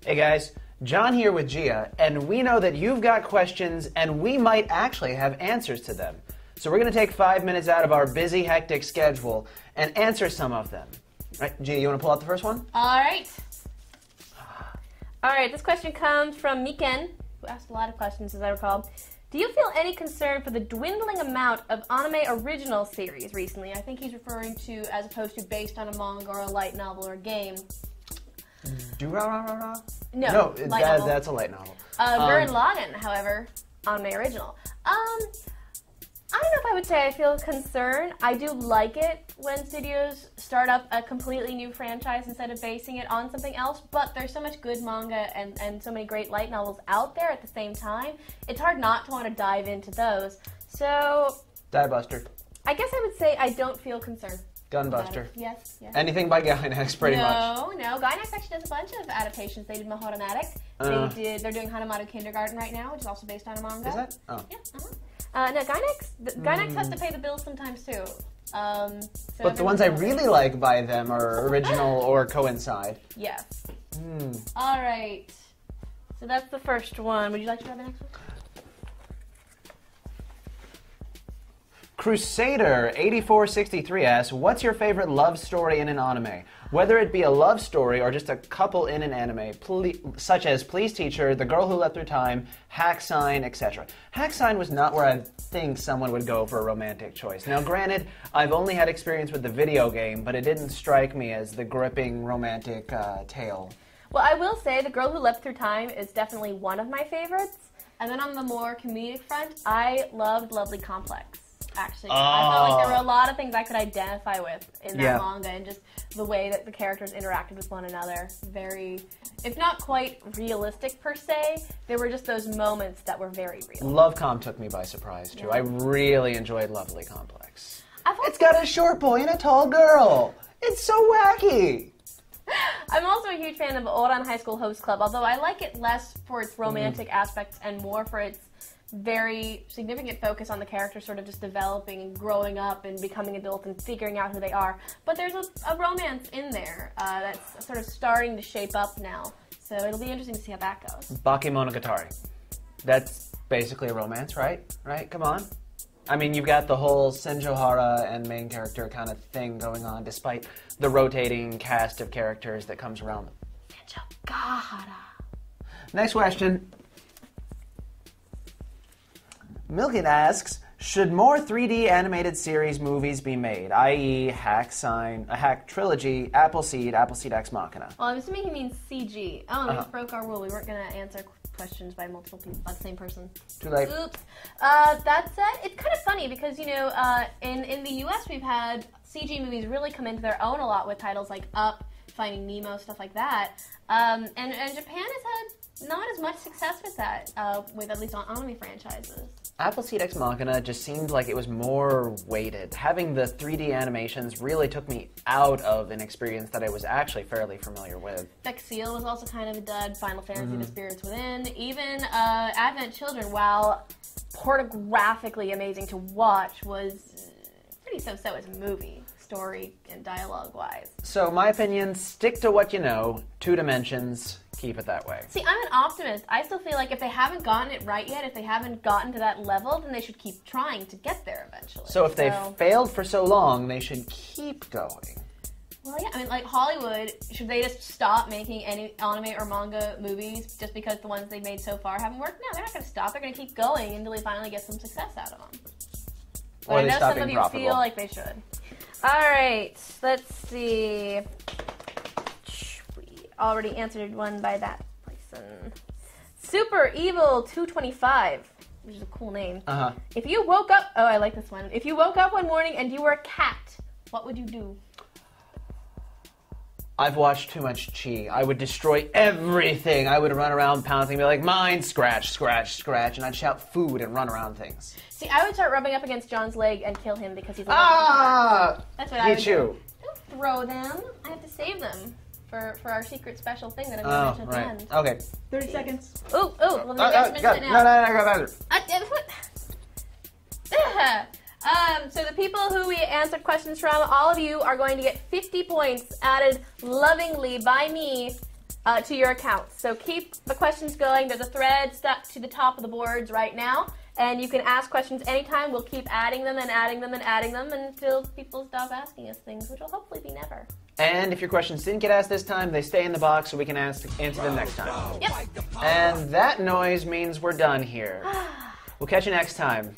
Hey guys, John here with Gia, and we know that you've got questions and we might actually have answers to them. So we're going to take 5 minutes out of our busy, hectic schedule and answer some of them. Right, Gia, you want to pull out the first one? All right. All right, this question comes from Miken, who asked a lot of questions, as I recall. Do you feel any concern for the dwindling amount of anime original series recently? I think he's referring to as opposed to based on a manga or a light novel or a game. No, that's a light novel. Gurren Lagann, however, anime original. I don't know if I would say I feel concerned. I do like it when studios start up a completely new franchise instead of basing it on something else, but there's so much good manga and so many great light novels out there at the same time. It's hard not to want to dive into those. So... Gunbuster. I guess I would say I don't feel concerned. Gunbuster. Yes, yes. Anything by Gainax, pretty much. No. Gainax actually does a bunch of adaptations. They did Mahoranadic. They're doing Hanamaru Kindergarten right now, which is also based on a manga. Is that? Oh. Yeah, no, Gainax has to pay the bills sometimes too. But the ones I really like by them are original or coincide. Yes. All right. So that's the first one. Would you like to have the next one? Crusader 8463 asks, what's your favorite love story in an anime? Whether it be a love story or just a couple in an anime, such as Please Teacher, The Girl Who Leapt Through Time, Hack Sign, etc. Hack Sign was not where I think someone would go for a romantic choice. Now granted, I've only had experience with the video game, but it didn't strike me as the gripping romantic tale. Well, I will say The Girl Who Leapt Through Time is definitely one of my favorites. And then on the more comedic front, I loved Lovely Complex. Actually, I felt like there were a lot of things I could identify with in that manga, and just the way that the characters interacted with one another. Very, if not quite realistic per se, there were just those moments that were very real. Lovecom took me by surprise too. I really enjoyed Lovely Complex. It's got a short boy and a tall girl. It's so wacky. I'm also a huge fan of Ouran High School Host Club, although I like it less for its romantic aspects and more for its very significant focus on the characters sort of just developing and growing up and becoming adults and figuring out who they are. But there's a romance in there that's sort of starting to shape up now. So it'll be interesting to see how that goes. Bakemonogatari. That's basically a romance, right? Right? Come on. I mean, you've got the whole Senjohara and main character kind of thing going on, despite the rotating cast of characters that comes around them. Senjohara. Next question. Milken asks, should more 3D animated series movies be made, i.e. Hack Sign, a Hack Trilogy, Appleseed Ex Machina? Well, I'm assuming he means CG. Oh, we just broke our rule. We weren't going to answer questions by multiple people, by the same person. Too late. Oops. That said, it's kind of funny because, you know, in the U.S. we've had CG movies really come into their own a lot with titles like Up, Finding Nemo, stuff like that. And Japan has had not as much success with that, with at least on anime franchises. Appleseed Ex Machina just seemed like it was more weighted. Having the 3D animations really took me out of an experience that I was actually fairly familiar with. Seal was also kind of a dud. Final Fantasy, The Spirits Within. Even Advent Children, while pornographically amazing to watch, was pretty so-so as a movie, story and dialogue-wise. So, my opinion, stick to what you know, 2 dimensions, keep it that way. See, I'm an optimist. I still feel like if they haven't gotten it right yet, if they haven't gotten to that level, then they should keep trying to get there eventually. So if they've failed for so long, they should keep going. Well, yeah, I mean, like Hollywood, should they just stop making any anime or manga movies just because the ones they've made so far haven't worked? No, they're not going to stop. They're going to keep going until they finally get some success out of them. But I know some of you feel like they should. All right, let's see. Already answered one by that person. Super Evil 225, which is a cool name. If you woke up, oh, I like this one. If you woke up one morning and you were a cat, what would you do? I've watched too much Chi. I would destroy everything. I would run around pouncing, be like, mine, scratch, scratch, scratch, and I'd shout food and run around things. See, I would start rubbing up against John's leg and kill him because he's a That's what I would do. Don't throw them. I have to save them. For our secret special thing that I'm going to mention at the end. Okay. 30 seconds. Well, then mention it now. No, so the people who we answered questions from, all of you are going to get 50 points added lovingly by me to your account. So keep the questions going. There's a thread stuck to the top of the boards right now. And you can ask questions anytime. We'll keep adding them and adding them and adding them until people stop asking us things, which will hopefully be never. And if your questions didn't get asked this time, they stay in the box so we can answer them next time. Yep. And that noise means we're done here. We'll catch you next time.